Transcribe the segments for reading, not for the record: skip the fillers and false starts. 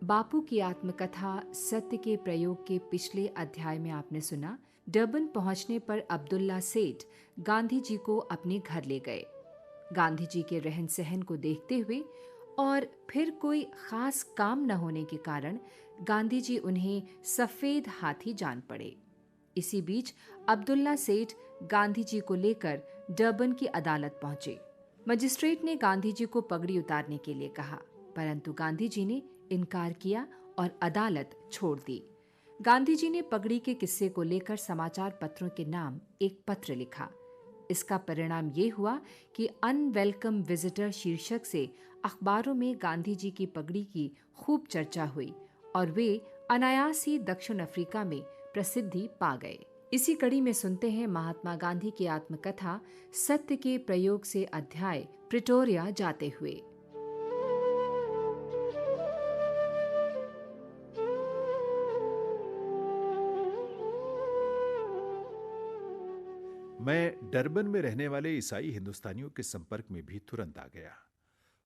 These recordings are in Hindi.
बापू की आत्मकथा सत्य के प्रयोग के पिछले अध्याय में आपने सुना, डर्बन पहुंचने पर अब्दुल्ला सेठ गांधी जी को अपने घर ले गए। गांधी जी के रहन सहन को देखते हुए और फिर कोई खास काम न होने के कारण गांधी जी उन्हें सफेद हाथी जान पड़े। इसी बीच अब्दुल्ला सेठ गांधी जी को लेकर डर्बन की अदालत पहुंचे। मजिस्ट्रेट ने गांधी जी को पगड़ी उतारने के लिए कहा, परंतु गांधी जी ने इनकार किया और अदालत छोड़ दी। गांधी जी ने पगड़ी के किस्से को लेकर समाचार पत्रों के नाम एक पत्र लिखा। इसका परिणाम ये हुआ कि अनवेलकम विजिटर शीर्षक से अखबारों में गांधी जी की पगड़ी की खूब चर्चा हुई और वे अनायास ही दक्षिण अफ्रीका में प्रसिद्धि पा गए। इसी कड़ी में सुनते हैं महात्मा गांधी की आत्मकथा सत्य के प्रयोग से अध्याय प्रिटोरिया जाते हुए। मैं डरबन में रहने वाले ईसाई हिंदुस्तानियों के संपर्क में भी तुरंत आ गया।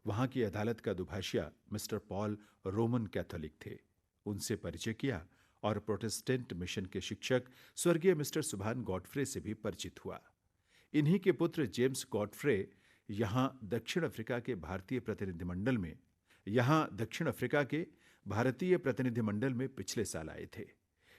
वहां की अदालत का दुभाषिया मिस्टर पॉल रोमन कैथोलिक थे। उनसे परिचय किया और प्रोटेस्टेंट मिशन के शिक्षक स्वर्गीय मिस्टर सुभान गॉडफ्रे से भी परिचित हुआ। इन्हीं के पुत्र जेम्स गॉडफ्रे यहां दक्षिण अफ्रीका के भारतीय प्रतिनिधिमंडल में पिछले साल आए थे।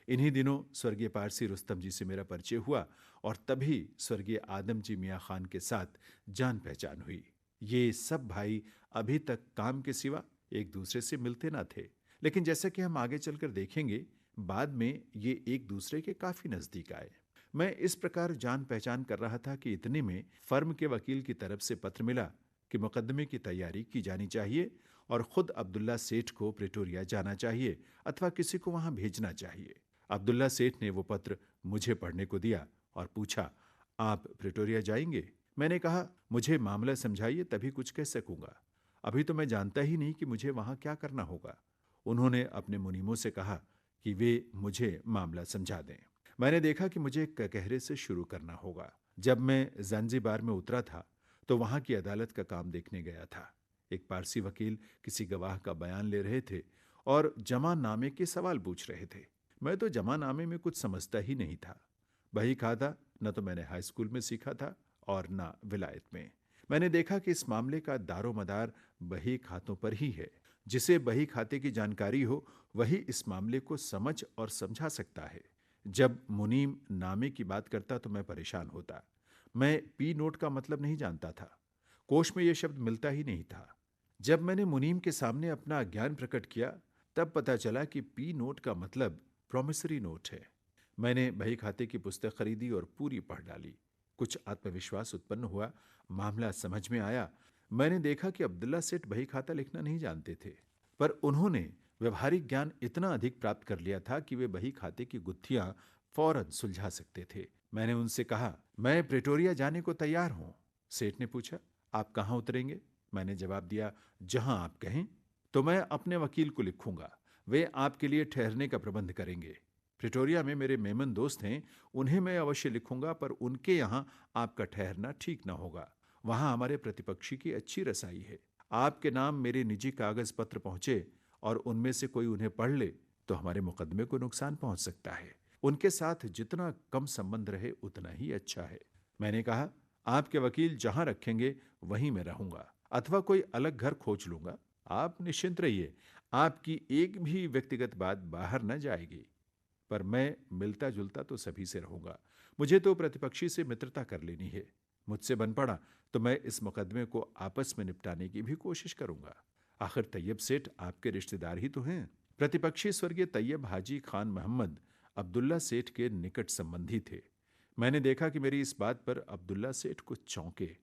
इन्हीं दिनों स्वर्गीय पारसी रुस्तम जी से मेरा परिचय हुआ और तभी स्वर्गीय आदम जी मियां खान के साथ जान पहचान हुई। ये सब भाई अभी तक काम के सिवा एक दूसरे से मिलते ना थे, लेकिन जैसा कि हम आगे चलकर देखेंगे, बाद में ये एक दूसरे के काफी नजदीक आए। मैं इस प्रकार जान पहचान कर रहा था कि इतने में फर्म के वकील की तरफ से पत्र मिला कि मुकदमे की तैयारी की जानी चाहिए और खुद अब्दुल्ला सेठ को प्रिटोरिया जाना चाहिए अथवा किसी को वहां भेजना चाहिए। अब्दुल्ला सेठ ने वो पत्र मुझे पढ़ने को दिया और पूछा, आप प्रिटोरिया जाएंगे? मैंने कहा, मुझे मामला समझाइए, तभी कुछ कह सकूंगा। अभी तो मैं जानता ही नहीं कि मुझे वहां क्या करना होगा। उन्होंने अपने मुनीमों से कहा कि वे मुझे मामला समझा दें। मैंने देखा कि मुझे ककहरे से शुरू करना होगा। जब मैं ज़ांज़ीबार में उतरा था तो वहां की अदालत का काम देखने गया था। एक पारसी वकील किसी गवाह का बयान ले रहे थे और जमानामे के सवाल पूछ रहे थे। मैं तो जमानामे में कुछ समझता ही नहीं था। बही खाता न तो मैंने हाई स्कूल में सीखा था और न विलायत में। मैंने देखा कि इस मामले का दारोमदार बही खातों पर ही है। जिसे बही खाते की जानकारी हो वही इस मामले को समझ और समझा सकता है। जब मुनीम नामे की बात करता तो मैं परेशान होता। मैं पी नोट का मतलब नहीं जानता था। कोश में यह शब्द मिलता ही नहीं था। जब मैंने मुनीम के सामने अपना ज्ञान प्रकट किया तब पता चला कि पी नोट का मतलब प्रॉमिसरी नोट है। मैंने बही खाते की पुस्तक खरीदी और पूरी पढ़ डाली। कुछ आत्मविश्वास उत्पन्न हुआ, मामला समझ में आया। मैंने देखा कि अब्दुल्ला सेठ बही खाता लिखना नहीं जानते थे, पर उन्होंने व्यवहारिक ज्ञान इतना अधिक प्राप्त कर लिया था कि वे बही खाते की गुत्थियां फौरन सुलझा सकते थे। मैंने उनसे कहा, मैं प्रिटोरिया जाने को तैयार हूं। सेठ ने पूछा, आप कहां उतरेंगे? मैंने जवाब दिया, जहां आप कहें। तो मैं अपने वकील को लिखूंगा, वे आपके लिए ठहरने का प्रबंध करेंगे। प्रिटोरिया में मेरे मेमन दोस्त हैं, उन्हें मैं अवश्य लिखूंगा, पर उनके यहाँ आपका ठहरना ठीक न होगा। वहां हमारे प्रतिपक्षी की अच्छी रसाई है। आपके नाम मेरे निजी कागज पत्र पहुंचे और उनमें से कोई उन्हें पढ़ ले तो हमारे मुकदमे को नुकसान पहुंच सकता है। उनके साथ जितना कम संबंध रहे उतना ही अच्छा है। मैंने कहा, आपके वकील जहां रखेंगे वहीं मैं रहूंगा अथवा कोई अलग घर खोज लूंगा। आप निश्चिंत रहिए, आपकी एक भी व्यक्तिगत बात बाहर न जाएगी। पर मैं मिलता जुलता तो सभी से रहूंगा। मुझे तो प्रतिपक्षी से मित्रता कर लेनी है। मुझसे बन पड़ा तो मैं इस मुकदमे को आपस में निपटाने की भी कोशिश करूंगा। आखिर तैयब सेठ आपके रिश्तेदार ही तो हैं। प्रतिपक्षी स्वर्गीय तैयब हाजी खान मोहम्मद अब्दुल्ला सेठ के निकट संबंधी थे। मैंने देखा कि मेरी इस बात पर अब्दुल्ला सेठ कुछ चौंके,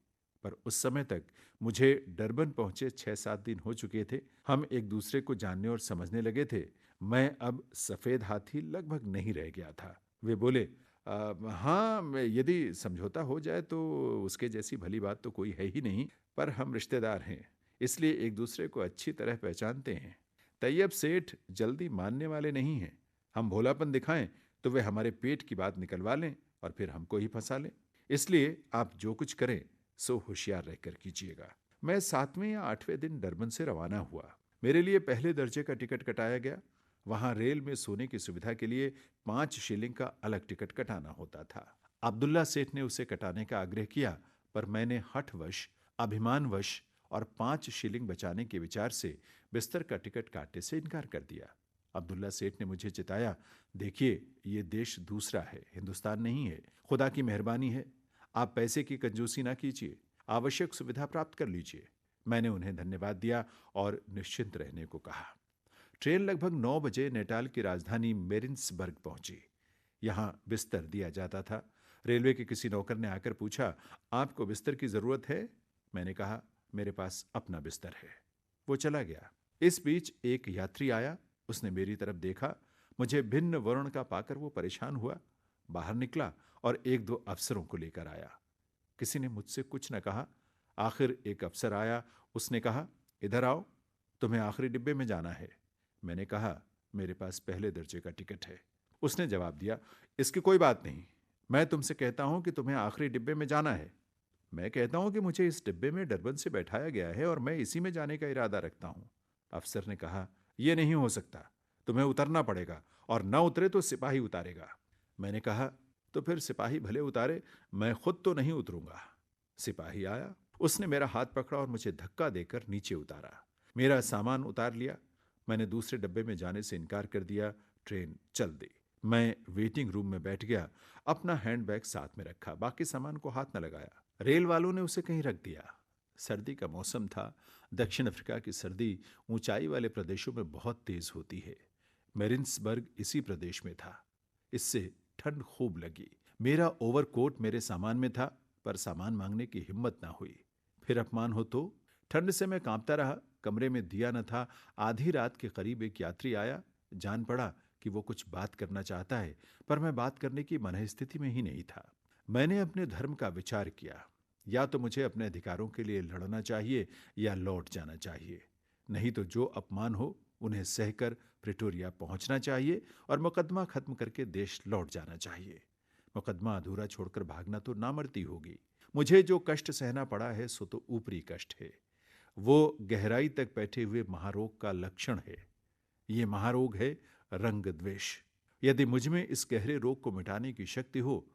पर उस समय तक मुझे डरबन पहुंचे 6-7 दिन हो चुके थे। हम एक दूसरे को जानने और समझने लगे थे। मैं अब सफेद हाथी लगभग नहीं रह गया था। वे बोले, हाँ, यदि समझौता हो जाए तो उसके जैसी भली बात तो कोई है ही नहीं, पर हम रिश्तेदार हैं, इसलिए एक दूसरे को अच्छी तरह पहचानते हैं। तैयब सेठ जल्दी मानने वाले नहीं हैं। हम भोलापन दिखाएं तो वे हमारे पेट की बात निकलवा लें और फिर हमको ही फंसा लें। इसलिए आप जो कुछ करें सो होशियार रहकर कीजिएगा। मैं 7वें या 8वें दिन डरबन से रवाना हुआ। मेरे लिए पहले दर्जे का टिकट कटाया गया। वहां रेल में सोने की सुविधा के लिए 5 शिलिंग का अलग टिकट कटाना होता था। अब्दुल्ला सेठ ने उसे कटाने का आग्रह किया, पर मैंने हठवश, अभिमानवश और 5 शिलिंग बचाने के विचार से बिस्तर का टिकट काटने से इनकार कर दिया। अब्दुल्ला सेठ ने मुझे चिताया, देखिए, ये देश दूसरा है, हिंदुस्तान नहीं है। खुदा की मेहरबानी है, आप पैसे की कंजूसी ना कीजिए, आवश्यक सुविधा प्राप्त कर लीजिए। मैंने उन्हें धन्यवाद दिया और निश्चिंत रहने को कहा। ट्रेन लगभग 9 बजे नेटाल की राजधानी मेरिन्सबर्ग पहुंची। यहां बिस्तर दिया जाता था। रेलवे के किसी नौकर ने आकर पूछा, आपको बिस्तर की जरूरत है? मैंने कहा, मेरे पास अपना बिस्तर है। वो चला गया। इस बीच एक यात्री आया। उसने मेरी तरफ देखा। मुझे भिन्न वर्ण का पाकर वो परेशान हुआ। बाहर निकला और 1-2 अफसरों को लेकर आया। किसी ने मुझसे कुछ न कहा। आखिर एक अफसर आया। उसने कहा, इधर आओ, तुम्हें आखिरी डिब्बे में जाना है। मैंने कहा, मेरे पास पहले दर्जे का टिकट है। उसने जवाब दिया, इसकी कोई बात नहीं, मैं तुमसे कहता हूं कि तुम्हें आखिरी डिब्बे में जाना है। मैं कहता हूं कि मुझे इस डिब्बे में डरबन से बैठाया गया है और मैं इसी में जाने का इरादा रखता हूं। अफसर ने कहा, यह नहीं हो सकता, तुम्हें उतरना पड़ेगा और न उतरे तो सिपाही उतारेगा। मैंने कहा, तो फिर सिपाही भले उतारे, मैं खुद तो नहीं उतरूंगा। सिपाही आया। उसने मेरा हाथ पकड़ा और मुझे धक्का देकर नीचे उतारा। मेरा सामान उतार लिया। मैंने दूसरे डब्बे में जाने से इनकार कर दिया। ट्रेन चल दी। मैं वेटिंग रूम में बैठ गया। अपना हैंडबैग साथ में रखा, बाकी सामान को हाथ न लगाया। रेल वालों ने उसे कहीं रख दिया। सर्दी का मौसम था। दक्षिण अफ्रीका की सर्दी ऊंचाई वाले प्रदेशों में बहुत तेज होती है। मेरिन्सबर्ग इसी प्रदेश में था। इससे ठंड खूब लगी। मेरा ओवरकोट मेरे सामान में था, पर सामान मांगने की हिम्मत ना हुई। फिर अपमान हो तो? ठंड से मैं कांपता रहा। कमरे में दिया न था। आधी रात के करीब एक यात्री आया। जान पड़ा कि वो कुछ बात करना चाहता है, पर मैं बात करने की मनःस्थिति में ही नहीं था। मैंने अपने धर्म का विचार किया। या तो मुझे अपने अधिकारों के लिए लड़ना चाहिए या लौट जाना चाहिए। नहीं तो जो अपमान हो उन्हें सहकर प्रिटोरिया पहुंचना चाहिए और मुकदमा खत्म करके देश लौट जाना चाहिए। मुकदमा अधूरा छोड़कर भागना तो नामर्दी होगी। मुझे जो कष्ट सहना पड़ा है सो तो ऊपरी कष्ट है। वो गहराई तक बैठे हुए महारोग का लक्षण है। ये महारोग है रंग द्वेष। यदि मुझ में इस गहरे रोग को मिटाने की शक्ति हो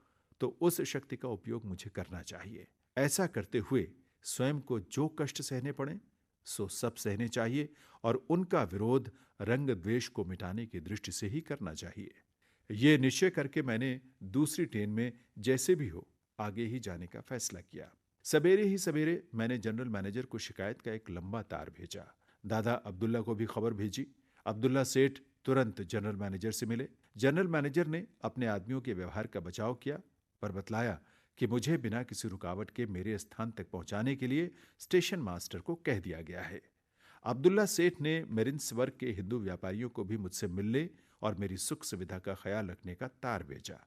तो उस शक्ति का उपयोग मुझे करना चाहिए। ऐसा करते हुए स्वयं को जो कष्ट सहने पड़े सो सब सहने चाहिए और उनका विरोध रंग द्वेष को मिटाने की दृष्टि से ही करना चाहिए। ये निश्चय करके मैंने दूसरी ट्रेन में जैसे भी हो आगे ही जाने का फैसला किया। सवेरे ही सवेरे मैंने जनरल मैनेजर को शिकायत का एक लंबा तार भेजा। दादा अब्दुल्ला को भी खबर भेजी। अब्दुल्ला सेठ तुरंत जनरल मैनेजर से मिले। जनरल मैनेजर ने अपने आदमियों के व्यवहार का बचाव किया, पर बतलाया कि मुझे बिना किसी रुकावट के मेरे स्थान तक पहुंचाने के लिए स्टेशन मास्टर को कह दिया गया है। अब्दुल्ला सेठ ने मेरिन्सबर्ग के हिंदू व्यापारियों को भी मुझसे मिलने और मेरी सुख सुविधा का ख्याल रखने का तार भेजा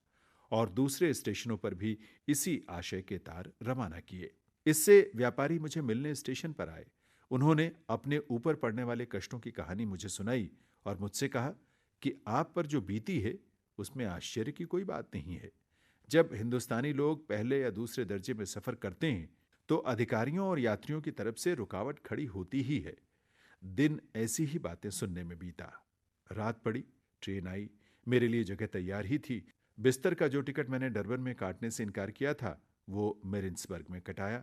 और दूसरे स्टेशनों पर भी इसी आशय के तार रवाना किए। इससे व्यापारी मुझे मिलने स्टेशन पर आए। उन्होंने अपने ऊपर पड़ने वाले कष्टों की कहानी मुझे सुनाई और मुझसे कहा कि आप पर जो बीती है उसमें आश्चर्य की कोई बात नहीं है। जब हिंदुस्तानी लोग पहले या दूसरे दर्जे में सफर करते हैं तो अधिकारियों और यात्रियों की तरफ से रुकावट खड़ी होती ही है। दिन ऐसी ही बातें सुनने में बीता। रात पड़ी, ट्रेन आई। मेरे लिए जगह तैयार ही थी। बिस्तर का जो टिकट मैंने डरबन में काटने से इनकार किया था वो मेरिन्सबर्ग में कटाया।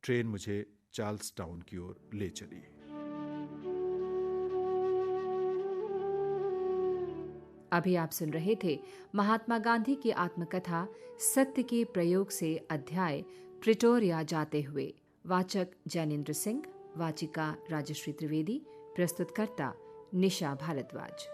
ट्रेन मुझे चार्ल्स टाउन की ओर ले चली। अभी आप सुन रहे थे महात्मा गांधी की आत्मकथा सत्य के प्रयोग से अध्याय प्रिटोरिया जाते हुए। वाचक जैनेन्द्र सिंह, वाचिका राजश्री त्रिवेदी, प्रस्तुतकर्ता निशा भारद्वाज।